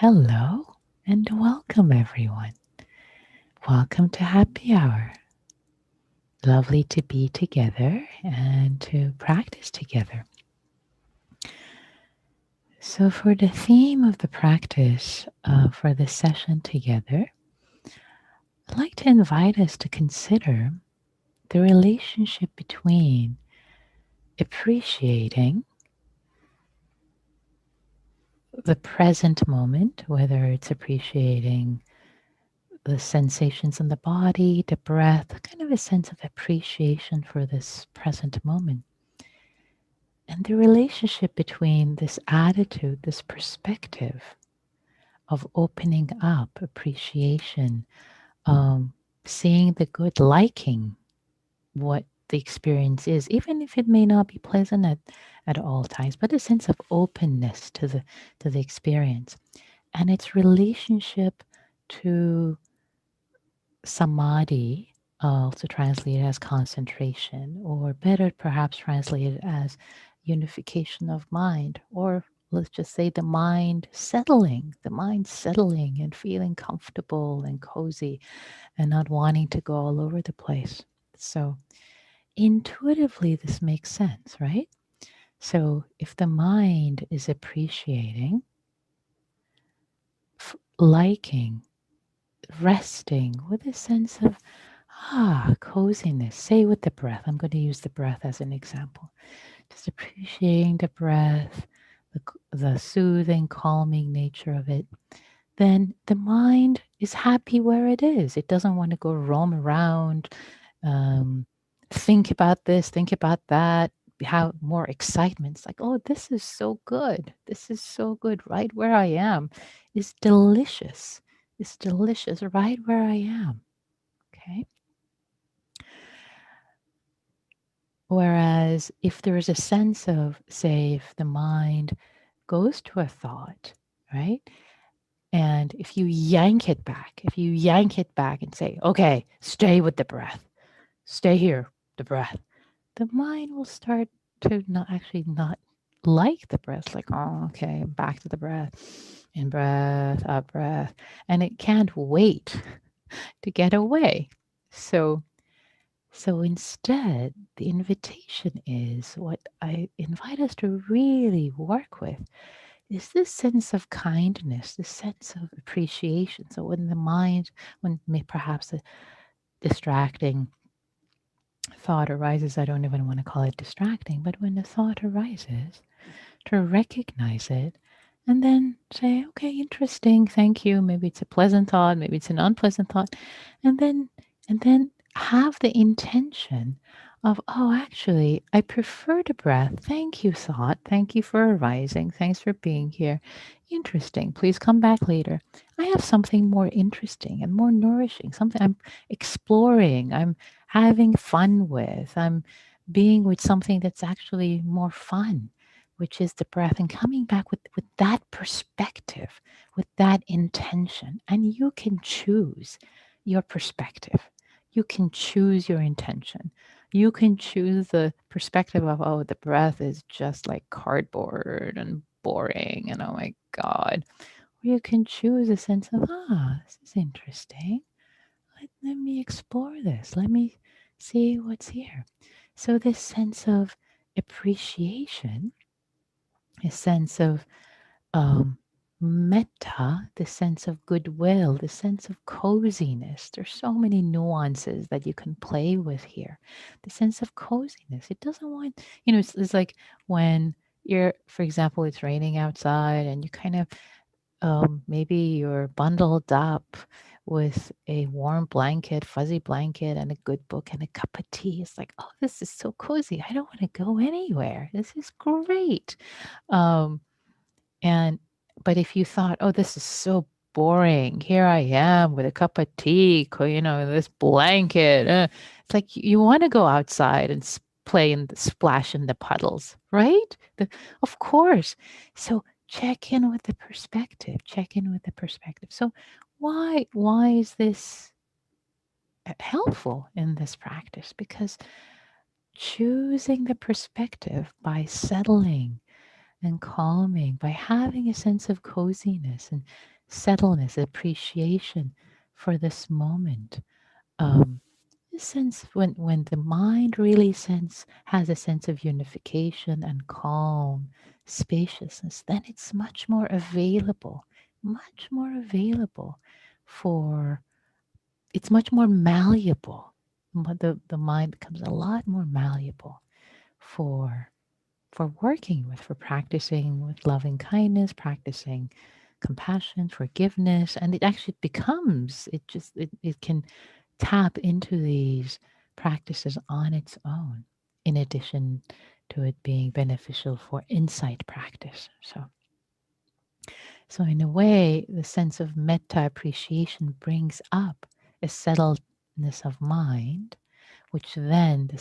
Hello and welcome, everyone. Welcome to Happy Hour. Lovely to be together and to practice together. So, for the theme of the practice for this session together, I'd like to invite us to consider the relationship between appreciating the present moment, whether it's appreciating the sensations in the body, the breath, kind of a sense of appreciation for this present moment. And the relationship between this attitude, this perspective of opening up, appreciation, um, seeing the good, liking what the experience is, even if it may not be pleasant at all times, but a sense of openness to the experience and its relationship to samadhi, also translated as concentration, or better perhaps translated as unification of mind, or let's just say the mind settling and feeling comfortable and cozy and not wanting to go all over the place. So intuitively, this makes sense, right? So if the mind is appreciating, liking, resting with a sense of coziness. Say with the breath. I'm going to use the breath as an example. Just appreciating the breath, the soothing, calming nature of it. Then the mind is happy where it is. It doesn't want to go roam around, um, think about this, think about that, have more excitement. It's like, oh, this is so good. This is so good. Right where I am is delicious. It's delicious right where I am. Okay. Whereas if there is a sense of, say, if the mind goes to a thought, right? And if you yank it back and say, okay, stay with the breath, stay here, the breath, the mind will start to not like the breath, like, oh, okay, back to the breath, in breath, out breath. And it can't wait to get away. So instead, the invitation is what I invite us to really work with is this sense of kindness, this sense of appreciation. So when the mind, perhaps a distracting thought arises, I don't even want to call it distracting, but when the thought arises, to recognize it and then say, okay, interesting, thank you. Maybe it's a pleasant thought, maybe it's an unpleasant thought. And then have the intention of, oh, actually, I prefer the breath. Thank you, thought. Thank you for arising. Thanks for being here. Interesting. Please come back later. I have something more interesting and more nourishing, something I'm exploring, I'm having fun with, I'm being with something that's actually more fun, which is the breath, and coming back with that perspective, with that intention. And you can choose your perspective. You can choose your intention. You can choose the perspective of, oh, the breath is just like cardboard and boring and oh my God. Or you can choose a sense of, this is interesting. Let me explore this. Let me see what's here. So this sense of appreciation, a sense of um, metta, the sense of goodwill, the sense of coziness. There's so many nuances that you can play with here. The sense of coziness. It doesn't want, it's like when you're, for example, it's raining outside and you kind of, maybe you're bundled up with a warm blanket, fuzzy blanket, and a good book and a cup of tea. It's like, oh, this is so cozy. I don't want to go anywhere. This is great. Um, and but if you thought, "Oh, this is so boring. Here I am with a cup of tea, this blanket." It's like you want to go outside and play and splash in the puddles, right? Of course. So check in with the perspective. Check in with the perspective. So why is this helpful in this practice? Because choosing the perspective by settling and calming by having a sense of coziness and settledness, appreciation for this moment. This sense when the mind really has a sense of unification and calm, spaciousness, then it's much more available for it's much more malleable. The mind becomes a lot more malleable for working with, for practicing with loving kindness, practicing compassion, forgiveness, and it actually becomes it can tap into these practices on its own, in addition to it being beneficial for insight practice. So in a way, the sense of metta appreciation brings up a settledness of mind, which then the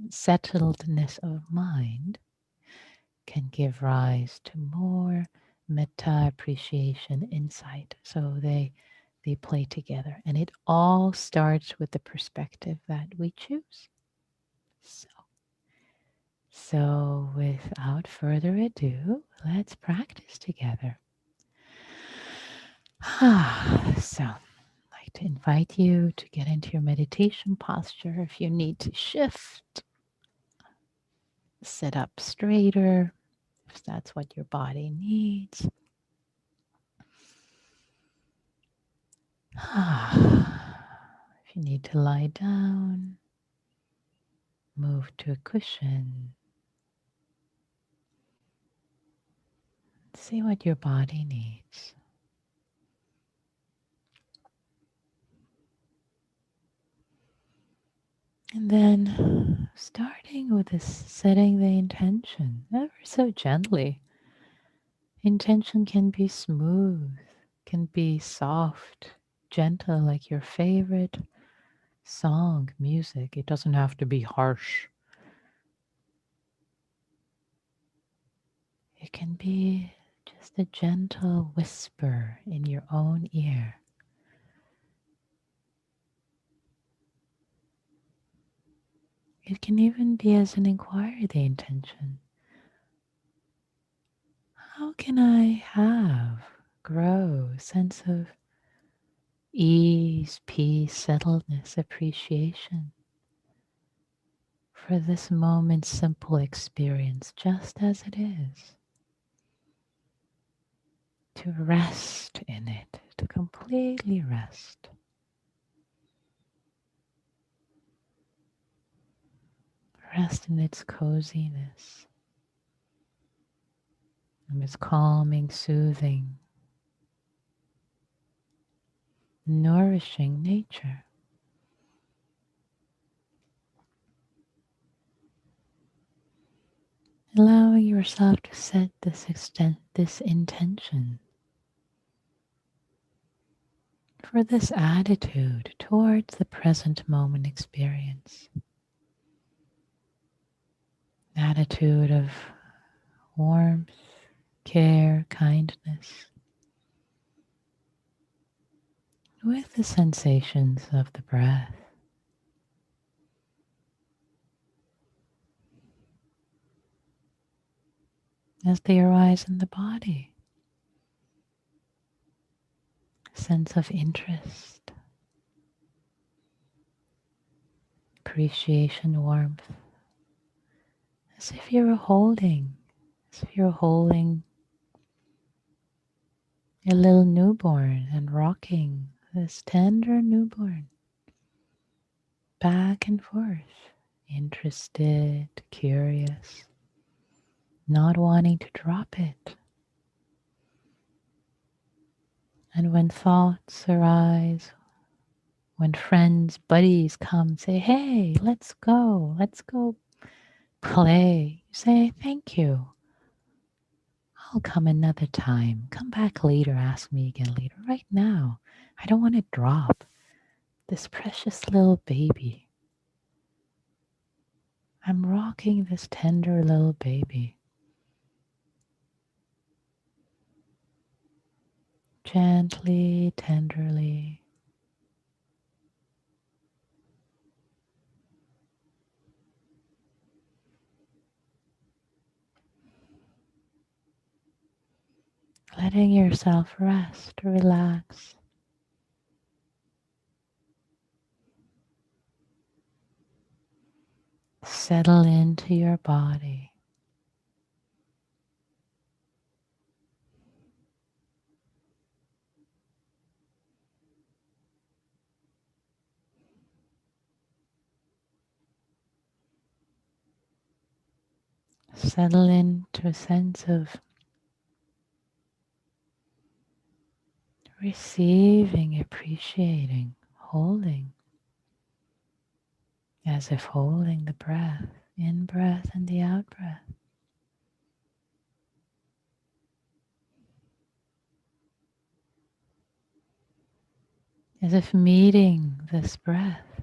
settledness of mind can give rise to more metta appreciation insight. So they play together, and it all starts with the perspective that we choose. So without further ado, let's practice together. So I'd like to invite you to get into your meditation posture. If you need to shift, sit up straighter, if that's what your body needs. If you need to lie down, move to a cushion. See what your body needs. And then starting with this, setting the intention ever so gently. Intention can be smooth, can be soft, gentle, like your favorite song, music. It doesn't have to be harsh. It can be just a gentle whisper in your own ear. It can even be as an inquiry, the intention. How can I grow a sense of ease, peace, settledness, appreciation for this moment's simple experience, just as it is? To rest in it, to completely rest. Rest in its coziness, and its calming, soothing, nourishing nature. Allowing yourself to set this intention for this attitude towards the present moment experience. Attitude of warmth, care, kindness, with the sensations of the breath. As they arise in the body. Sense of interest, appreciation, warmth, as if you're holding a little newborn and rocking this tender newborn back and forth, interested, curious, not wanting to drop it. And when thoughts arise, when friends, buddies come, say, hey, let's go play. You say, thank you. I'll come another time. Come back later. Ask me again later. Right now, I don't want to drop this precious little baby. I'm rocking this tender little baby. Gently, tenderly. letting yourself rest, relax. Settle into your body. Settle into a sense of receiving, appreciating, holding, as if holding the breath, in breath and the out breath. As if meeting this breath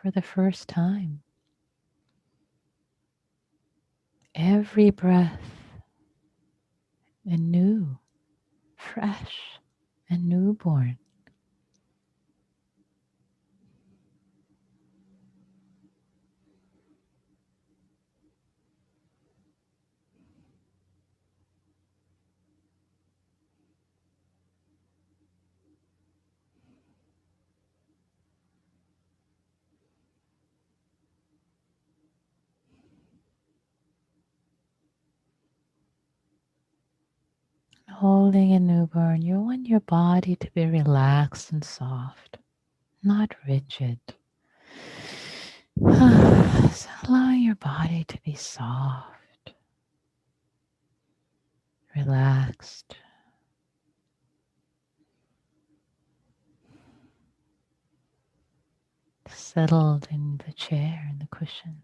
for the first time. Every breath anew, fresh and newborn. Holding a newborn, you want your body to be relaxed and soft, not rigid. So allowing your body to be soft, relaxed. Settled in the chair and the cushion.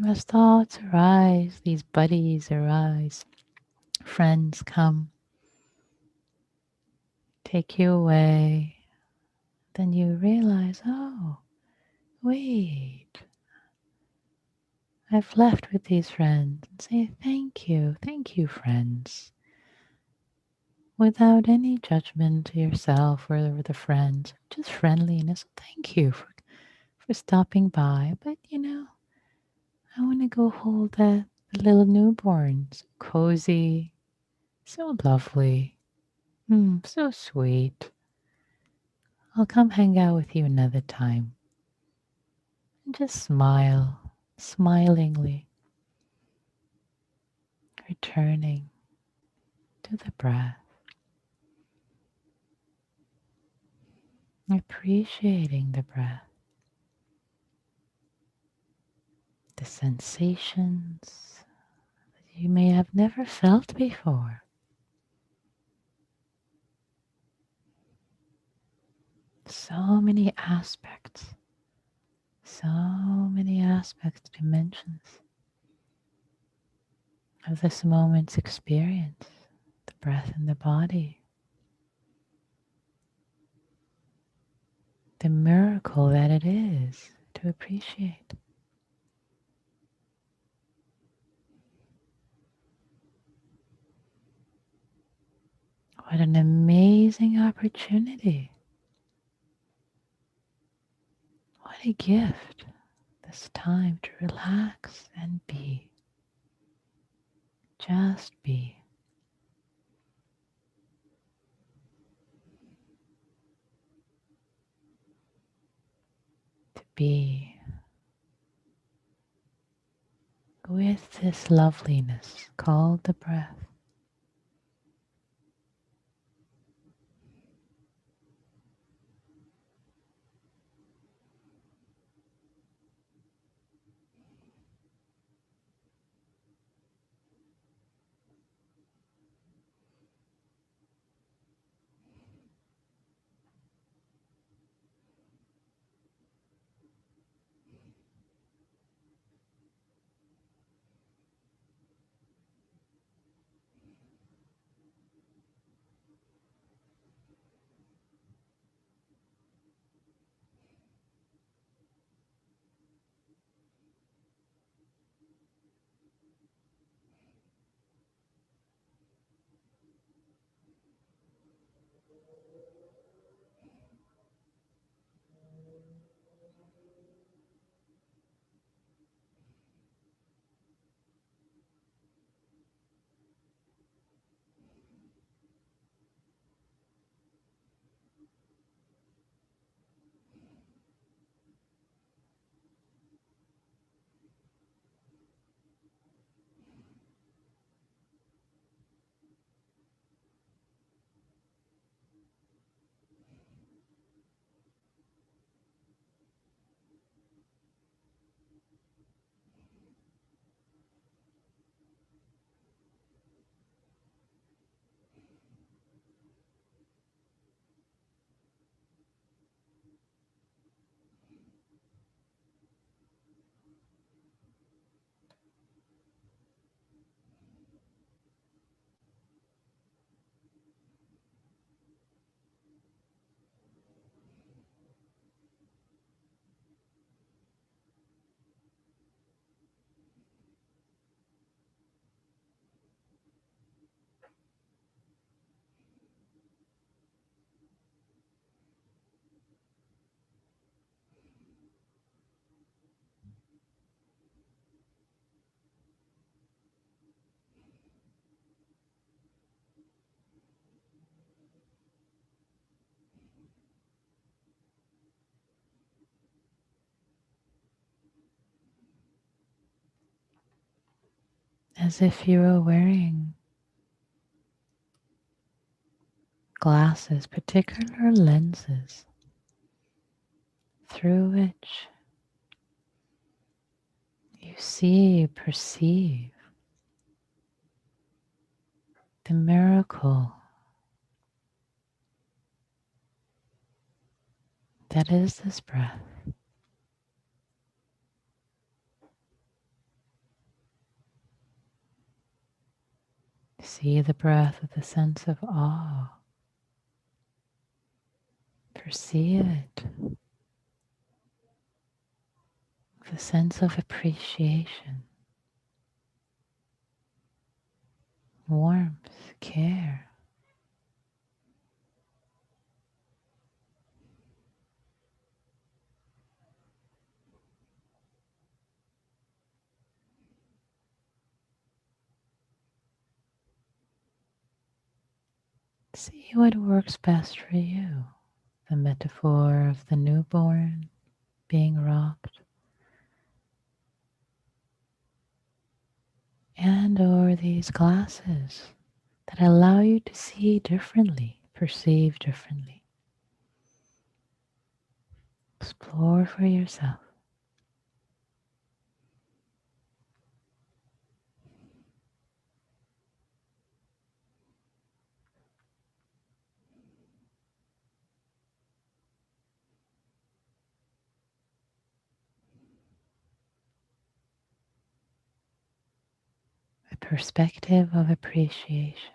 As thoughts arise, these buddies arise, friends come, take you away. Then you realize, oh, wait, I've left with these friends. And say, thank you, friends. Without any judgment to yourself or the friends, just friendliness. Thank you for stopping by. But I want to go hold that little newborn. So cozy, so lovely, so sweet. I'll come hang out with you another time. And just smile, smilingly, returning to the breath, appreciating the breath, the sensations that you may have never felt before. So many aspects, dimensions of this moment's experience, the breath in the body, the miracle that it is to appreciate. What an amazing opportunity. What a gift, this time to relax and be. Just be. be with this loveliness called the breath. As if you were wearing glasses, particular lenses, through which you see, perceive the miracle that is this breath. See the breath with a sense of awe. Perceive it with a sense of appreciation, warmth, care. See what works best for you. The metaphor of the newborn being rocked, and or these glasses that allow you to see differently, perceive differently. Explore for yourself. A perspective of appreciation.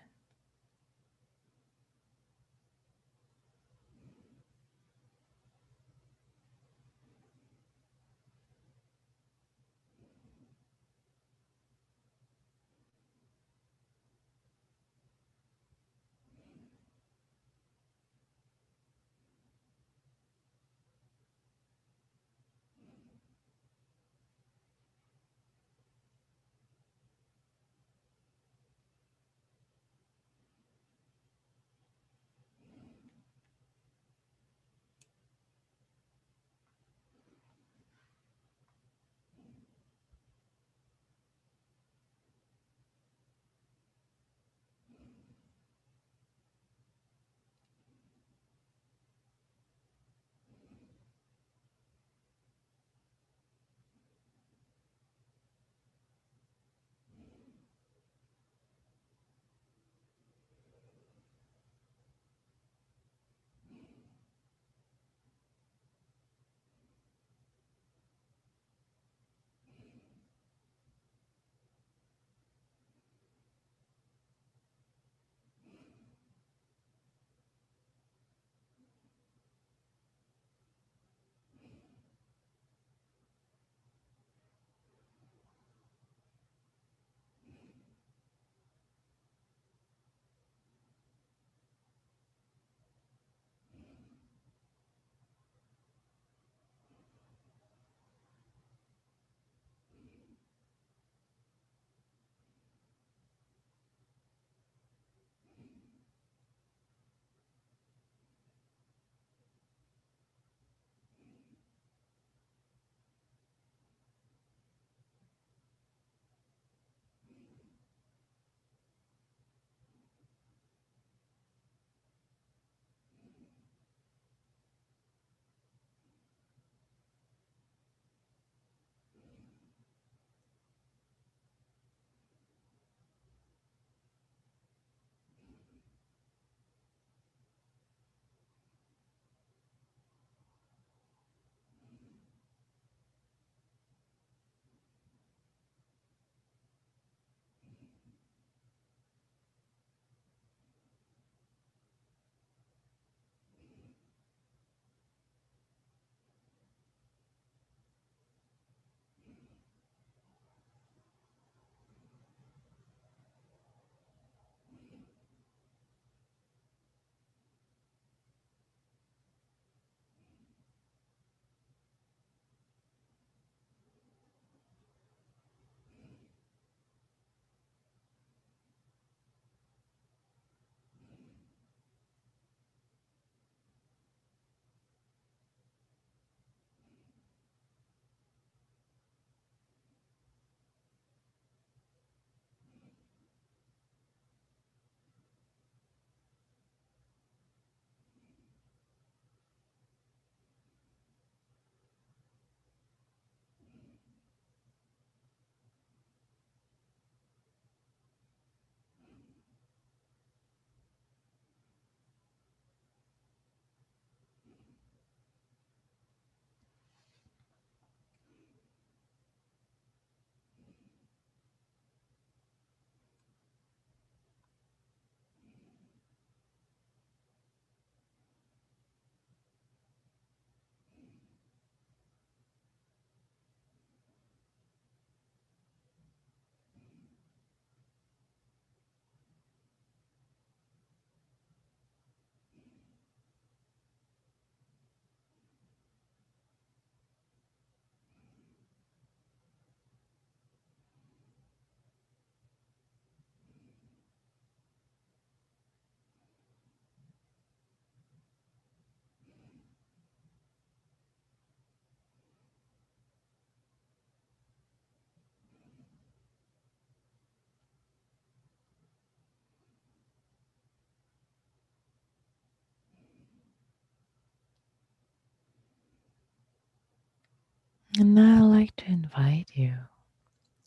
And now I'd like to invite you,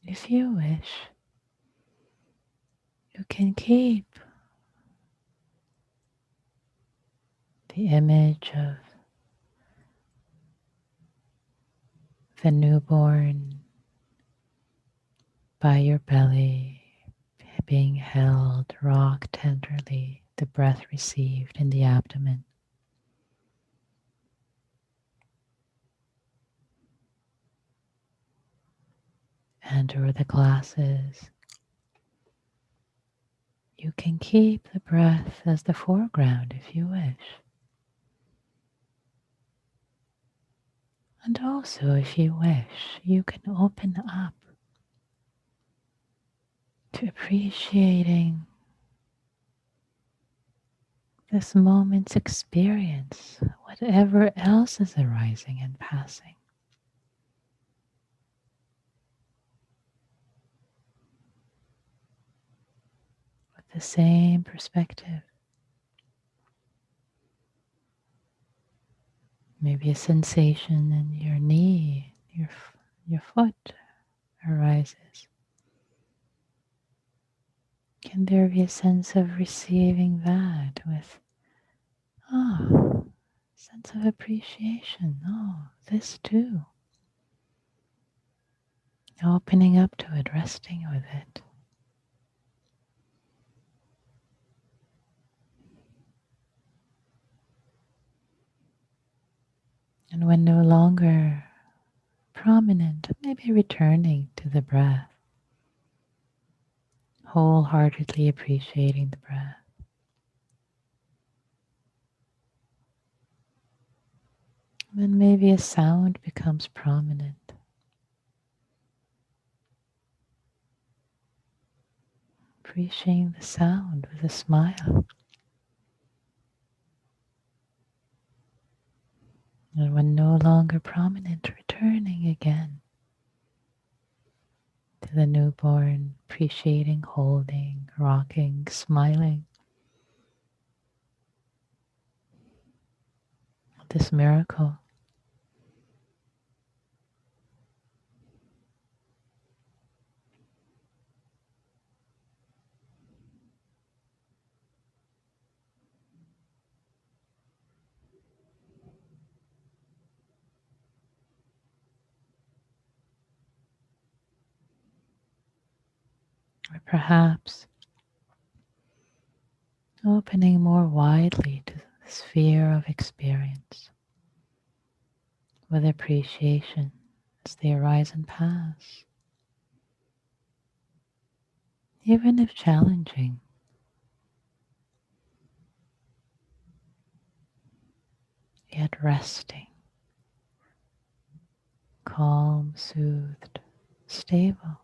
if you wish, you can keep the image of the newborn by your belly, being held, rocked tenderly, the breath received in the abdomen. And over the glasses, you can keep the breath as the foreground if you wish. And also, if you wish, you can open up to appreciating this moment's experience, whatever else is arising and passing. With the same perspective. Maybe a sensation in your knee, your foot arises. Can there be a sense of receiving that with, sense of appreciation? Oh, this too. Opening up to it, resting with it. And when no longer prominent, maybe returning to the breath, wholeheartedly appreciating the breath. Then maybe a sound becomes prominent. Appreciating the sound with a smile. And when no longer prominent, returning again to the newborn, appreciating, holding, rocking, smiling. This miracle. Or perhaps opening more widely to the sphere of experience with appreciation as they arise and pass. Even if challenging, yet resting, calm, soothed, stable.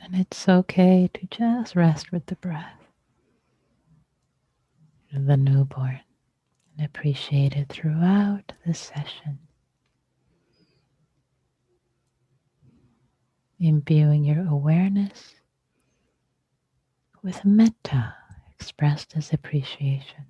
And it's okay to just rest with the breath, the newborn, and appreciate it throughout the session. Imbuing your awareness with metta, expressed as appreciation.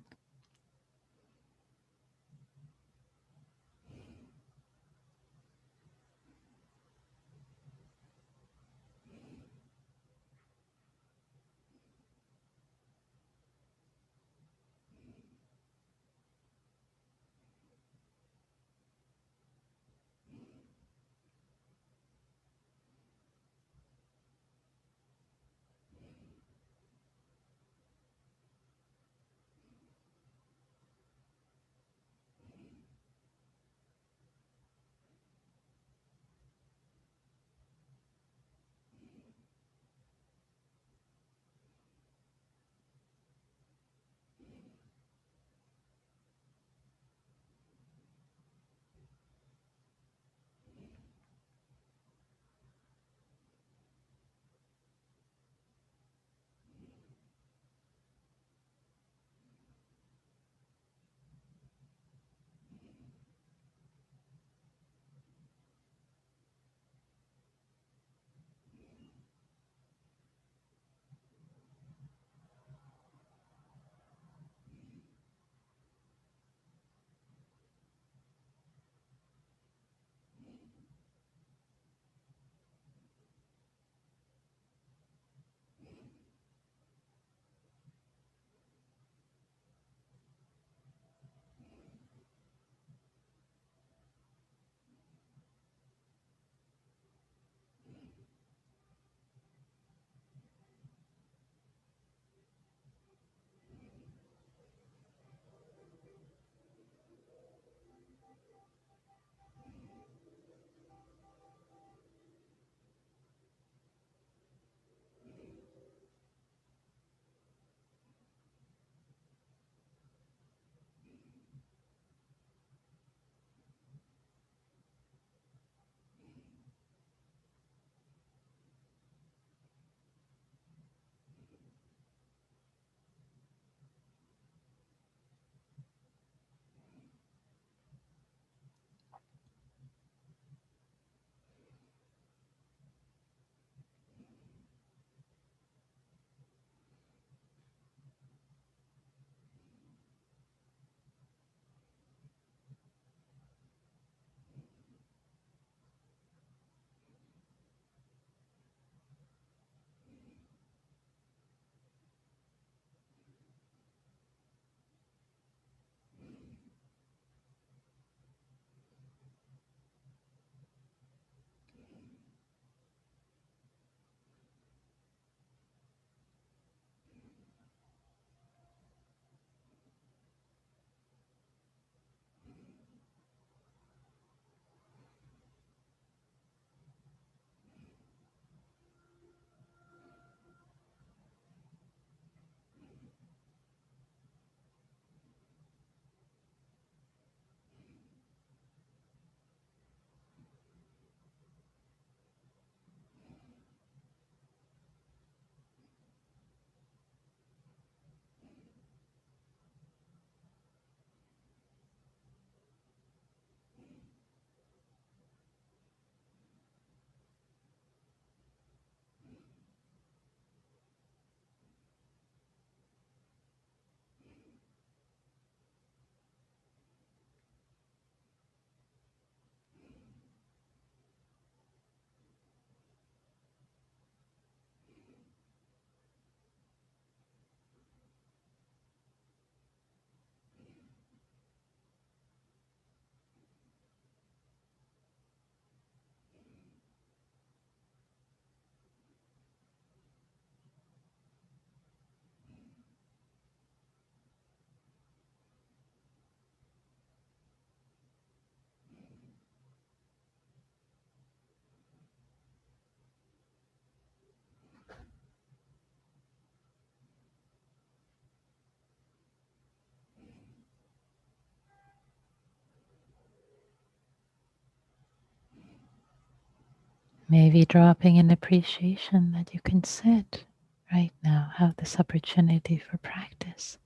Maybe dropping in appreciation that you can sit right now, have this opportunity for practice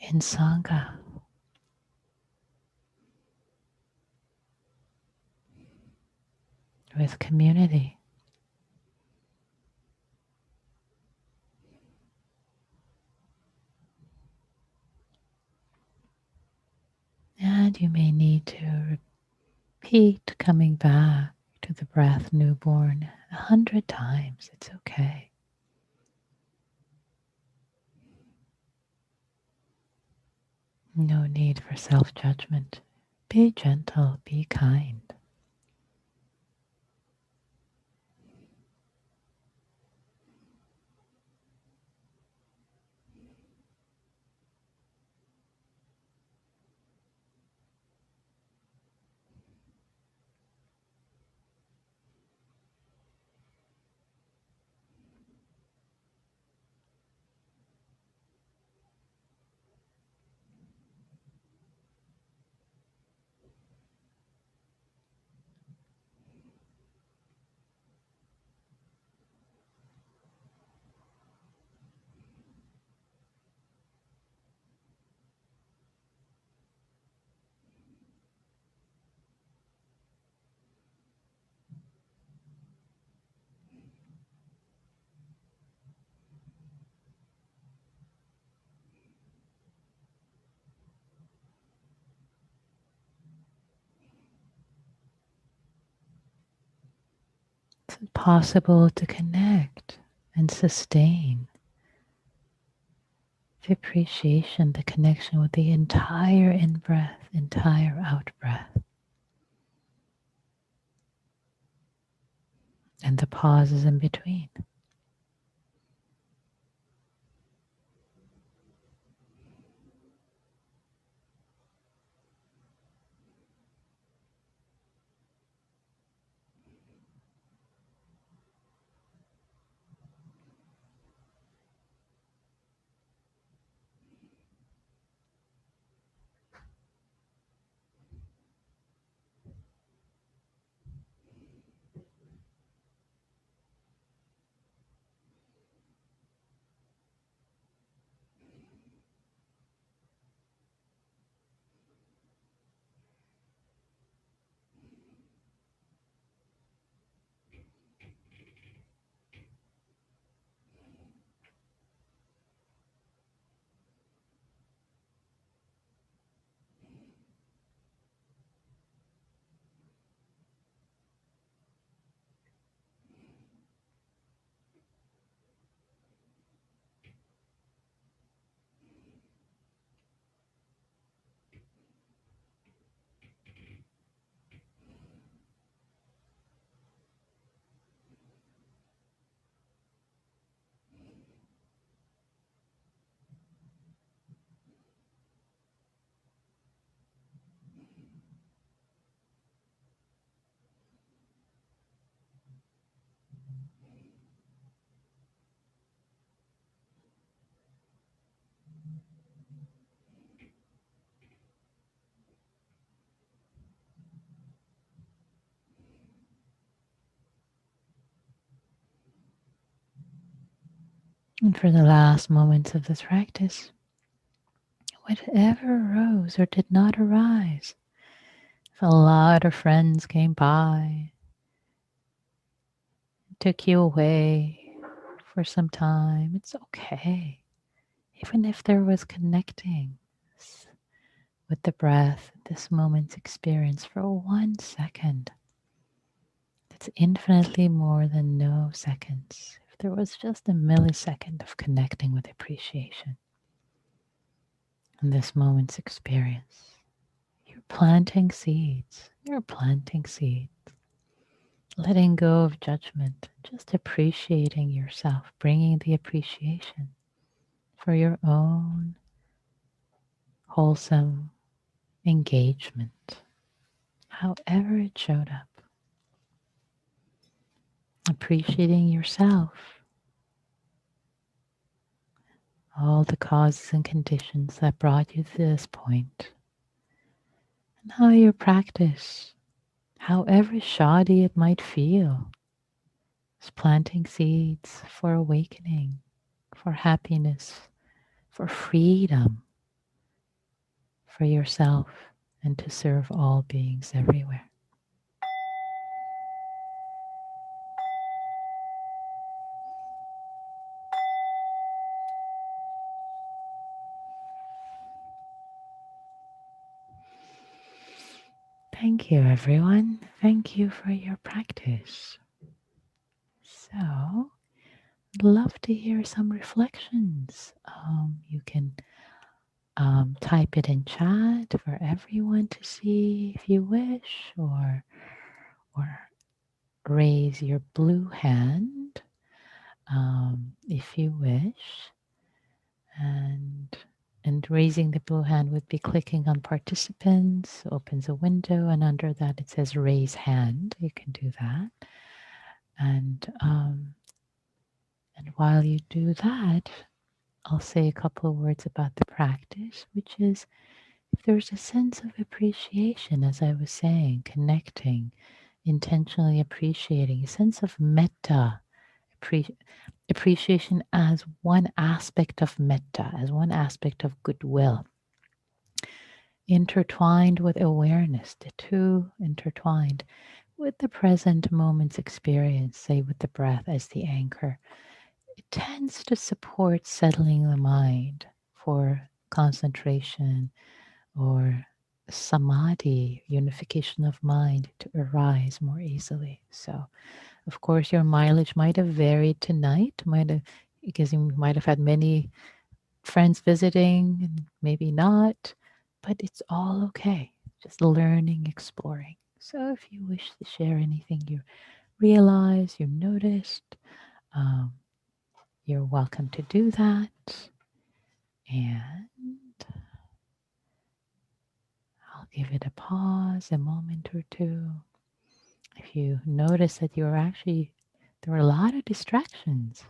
in Sangha, with community. And you may need to repeat coming back to the breath newborn 100 times. It's okay. No need for self-judgment. Be gentle, be kind. It's possible to connect and sustain the appreciation, the connection with the entire in-breath, entire out-breath, and the pauses in between. And for the last moments of this practice, whatever arose or did not arise, if a lot of friends came by, took you away for some time, it's okay. Even if there was connecting with the breath, this moment's experience for 1 second, that's infinitely more than no seconds. If there was just a millisecond of connecting with appreciation in this moment's experience, you're planting seeds. You're planting seeds. Letting go of judgment, just appreciating yourself, bringing the appreciation for your own wholesome engagement, however it showed up. Appreciating yourself, all the causes and conditions that brought you to this point, and how your practice however shoddy it might feel, is planting seeds for awakening, for happiness, for freedom, for yourself, and to serve all beings everywhere. Thank you, everyone. Thank you for your practice. So, I'd love to hear some reflections. You can type it in chat for everyone to see if you wish, or raise your blue hand if you wish. And raising the blue hand would be clicking on participants, opens a window, and under that it says raise hand. You can do that. And while you do that, I'll say a couple of words about the practice, which is if there's a sense of appreciation, as I was saying, connecting, intentionally appreciating, a sense of metta, appreciation as one aspect of metta, as one aspect of goodwill, intertwined with awareness, the two intertwined with the present moment's experience, say with the breath as the anchor. It tends to support settling the mind for concentration or samadhi, unification of mind, to arise more easily. So, of course, your mileage might have varied tonight, because you might have had many friends visiting and maybe not, but it's all okay. Just learning, exploring. So, if you wish to share anything you realize, you noticed, um, you're welcome to do that. And I'll give it a pause, a moment or two. If you notice that there were a lot of distractions,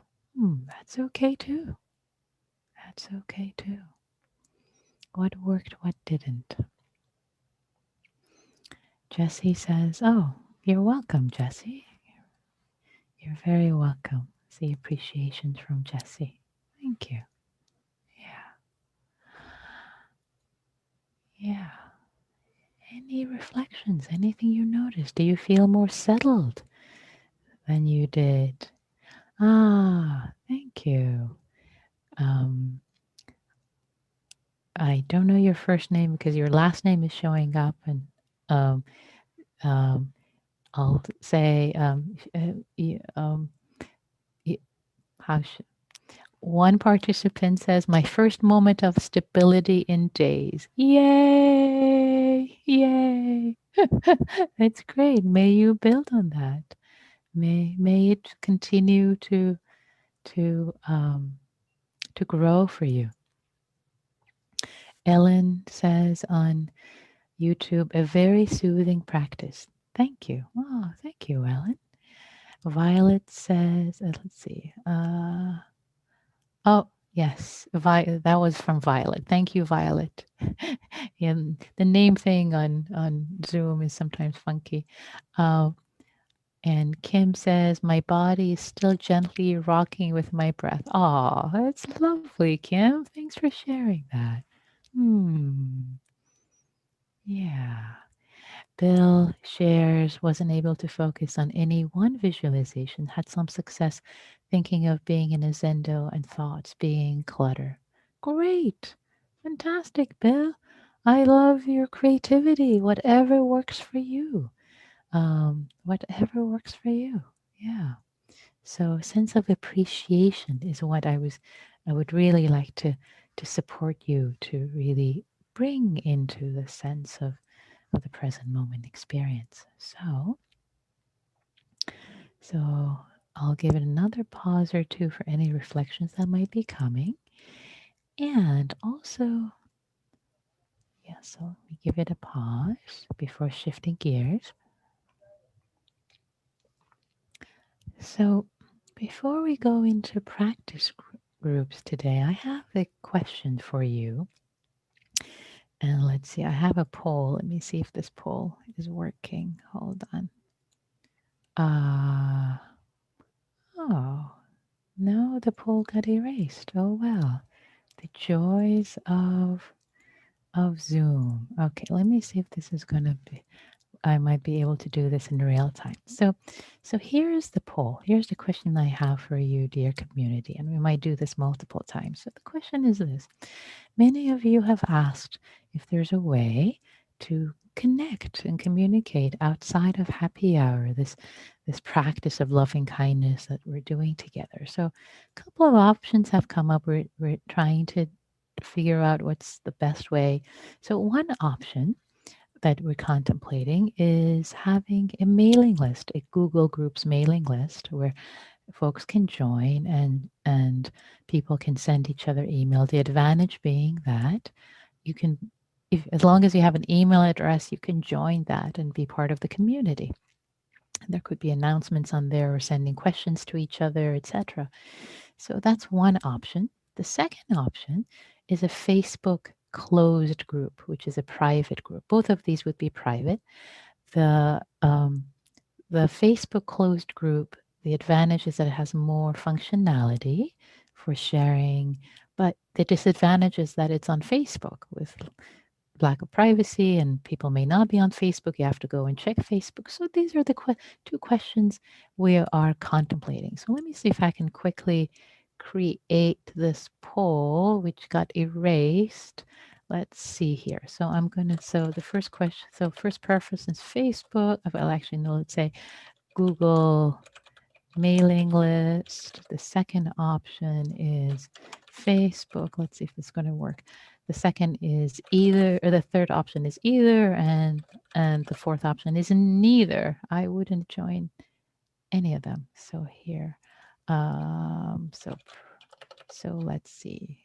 that's okay too. That's okay too. What worked, what didn't? Jesse says, oh, you're welcome, Jesse. You're very welcome. See appreciation from Jesse. Thank you. Yeah. Yeah. Any reflections? Anything you noticed? Do you feel more settled than you did? Ah, thank you. I don't know your first name because your last name is showing up, and um, um, I'll say how should, one participant says, "My first moment of stability in days." Yay! Yay! It's great. May you build on that. May it continue to to grow for you. Ellen says on YouTube, a very soothing practice. Thank you. Oh, thank you, Ellen. Violet says, let's see. Oh, yes. That was from Violet. Thank you, Violet. And the name thing on Zoom is sometimes funky. Uh, and Kim says, my body is still gently rocking with my breath. Oh, that's lovely, Kim. Thanks for sharing that. Yeah. Bill shares wasn't able to focus on any one visualization, had some success thinking of being in a zendo and thoughts being clutter. Great. Fantastic, Bill. I love your creativity. Whatever works for you. Whatever works for you. Yeah. So a sense of appreciation is what I would really like to support you to really bring into the sense of the present moment experience. So I'll give it another pause or two for any reflections that might be coming. And also, yeah, so let me give it a pause before shifting gears. So before we go into practice groups today, I have a question for you. And let's see, I have a poll. Let me see if this poll is working. Hold on. Oh, no, the poll got erased. Oh, well. The joys of Zoom. Okay, let me see if this is going to be, I might be able to do this in real time. So here's the poll. Here's the question I have for you, dear community, and we might do this multiple times. So the question is this. Many of you have asked if there's a way to connect and communicate outside of happy hour, this practice of loving kindness that we're doing together. So a couple of options have come up. We're trying to figure out what's the best way. So one option that we're contemplating is having a mailing list, a Google Groups mailing list where folks can join and people can send each other email. The advantage being that you can, if, as long as you have an email address, you can join that and be part of the community. There could be announcements on there or sending questions to each other, etc. So that's one option. The second option is a Facebook closed group, which is a private group. Both of these would be private. The um, the Facebook closed group, the advantage is that it has more functionality for sharing, but the disadvantage is that it's on Facebook with lack of privacy and people may not be on Facebook. You have to go and check Facebook. So these are the two questions we are contemplating. So let me see if I can quickly create this poll, which got erased. Let's see here. So I'm going to, so the first question, so first preference is Facebook. Well, actually, no, let's say Google mailing list. The second option is Facebook. Let's see if it's going to work. The second is either, or the third option is either, and the fourth option is neither. I wouldn't join any of them. So here, so let's see.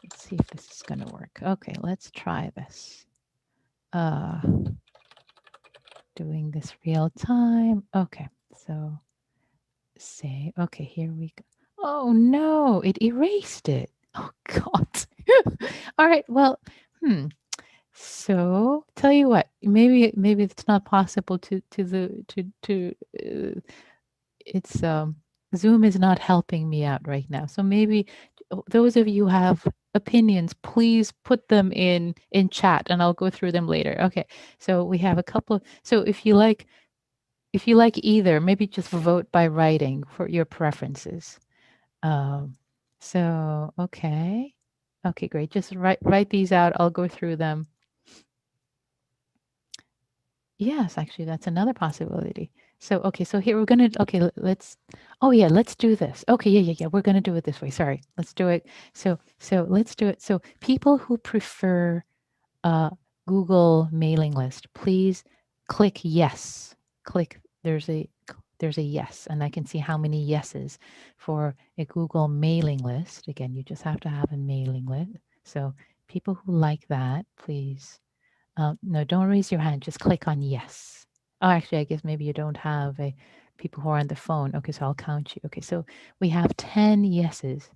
Let's see if this is going to work. Okay, let's try this. Doing this real time. Okay, so say, okay, here we go. Oh no, it erased it. Oh God. All right, well, so tell you what, maybe it's not possible to it's Zoom is not helping me out right now. So maybe those of you who have opinions, please put them in chat and I'll go through them later. Okay. So we have a couple. So if you like either, maybe just vote by writing for your preferences. Um, so okay. Okay, great. Just write these out. I'll go through them. Yes, actually, that's another possibility. So, okay, so here we're gonna, okay, let's, oh yeah, let's do this. Okay, yeah. We're gonna do it this way. Sorry, let's do it. So let's do it. So people who prefer uh, Google mailing list, please click yes. Click, there's a yes, and I can see how many yeses for a Google mailing list. Again, you just have to have a mailing list. So people who like that, please no, don't raise your hand. Just click on yes. Oh, actually, I guess maybe you don't have a people who are on the phone. Okay, so I'll count you. Okay, so we have 10 yeses.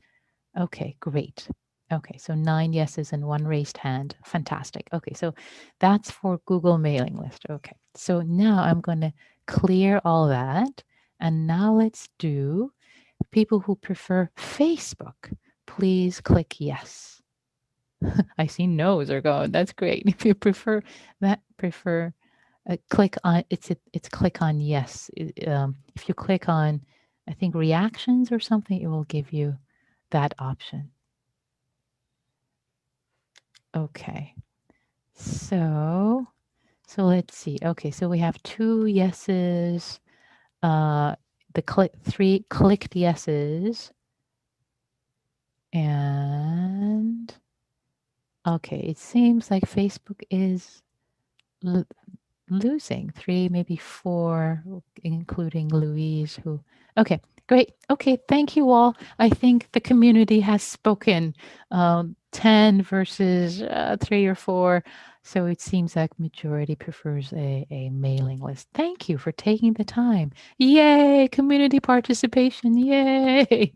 Okay, great. Okay, so 9 yeses and 1 raised hand. Fantastic. Okay, so that's for Google mailing list. Okay, so now I'm going to clear all that. And now let's do people who prefer Facebook. Please click yes. I see no's are going. That's great. If you prefer click on it's click on yes. If you click on I think reactions or something, it will give you that option. Okay. So let's see. Okay, so we have 2 yeses. The 3 clicked yeses. And okay, it seems like Facebook is losing 3, maybe 4, including Louise, who, okay, great. Okay, thank you all. I think the community has spoken. 10 versus 3 or 4. So it seems like majority prefers a mailing list. Thank you for taking the time. Yay, community participation. Yay.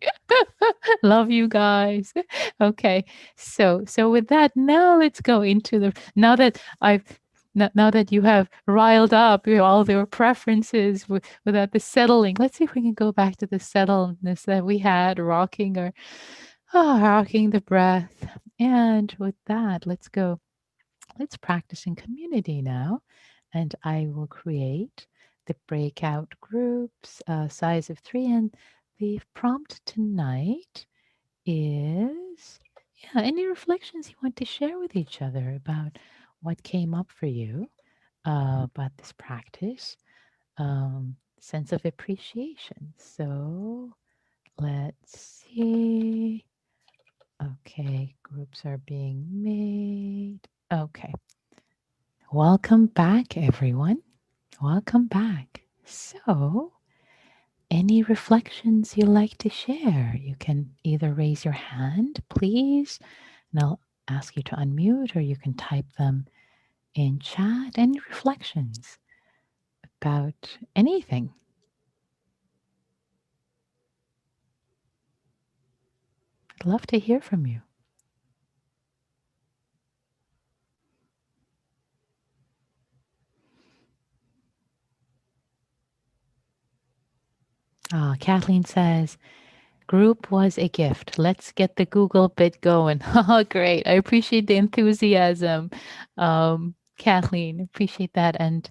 Love you guys. Okay. So with that, now let's go into the now that you have riled up all their preferences without the settling, let's see if we can go back to the settledness that we had, rocking the breath. And with that, let's practice in community now. And I will create the breakout groups, size of 3. And the prompt tonight is, yeah, any reflections you want to share with each other about what came up for you about this practice, sense of appreciation. So let's see. Okay, groups are being made. Okay. Welcome back, everyone. Welcome back. So, any reflections you like to share? You can either raise your hand, please, and I'll ask you to unmute, or you can type them in chat. Any reflections about anything? I'd love to hear from you. Kathleen says, group was a gift. Let's get the Google bit going. Oh, great. I appreciate the enthusiasm. Kathleen, appreciate that. And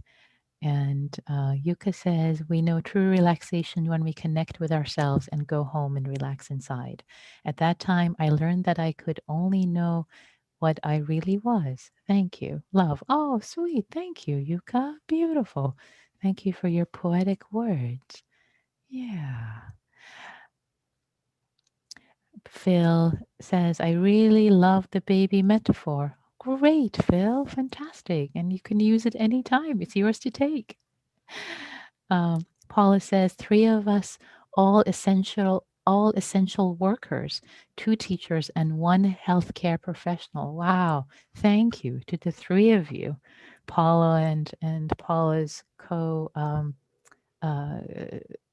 Yuka says, we know true relaxation when we connect with ourselves and go home and relax inside. At that time, I learned that I could only know what I really was. Thank you. Love. Oh, sweet. Thank you, Yuka. Beautiful. Thank you for your poetic words. Yeah. Phil says, I really love the baby metaphor. Great, Phil. Fantastic. And you can use it anytime. It's yours to take. Paula says, 3 of us, all essential workers, 2 teachers and 1 healthcare professional. Wow. Thank you to the 3 of you. Paula and Paula's uh,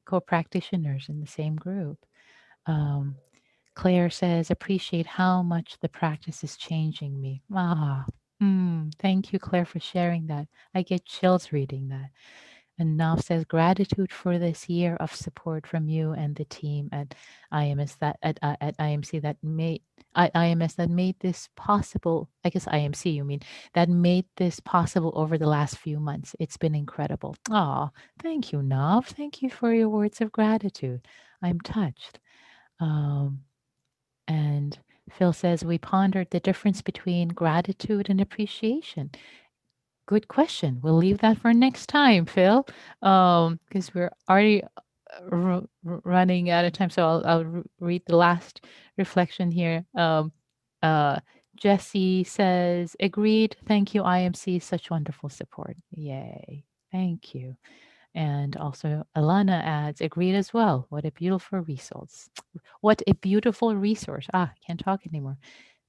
co-practitioners in the same group. Claire says, appreciate how much the practice is changing me. Thank you, Claire, for sharing that. I get chills reading that. And Nav says, gratitude for this year of support from you and the team at IMC that made IMS that made this possible. I guess IMC, you mean, that made this possible over the last few months. It's been incredible. Oh, thank you, Nav. Thank you for your words of gratitude. I'm touched. Um, and Phil says, we pondered the difference between gratitude and appreciation. Good question. We'll leave that for next time, Phil, because we're already running out of time. So I'll read the last reflection here. Uh, Jesse says, agreed. Thank you, IMC. Such wonderful support. Yay. Thank you. And also Alana adds, agreed as well. What a beautiful resource. What a beautiful resource. Can't talk anymore.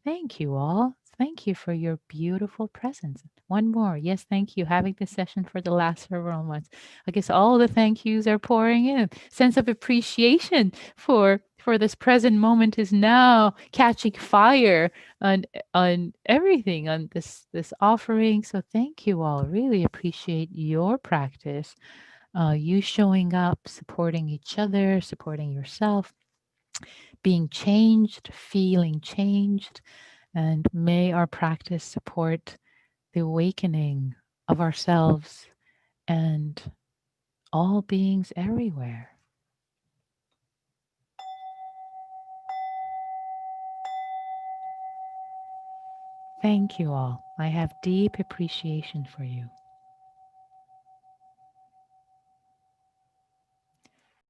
Thank you all. Thank you for your beautiful presence. One more. Yes, thank you. Having this session for the last several months. I guess all the thank yous are pouring in. Sense of appreciation for this present moment is now catching fire on everything on this offering. So thank you all. Really appreciate your practice. You showing up, supporting each other, supporting yourself, being changed, feeling changed. And may our practice support the awakening of ourselves and all beings everywhere. Thank you all. I have deep appreciation for you.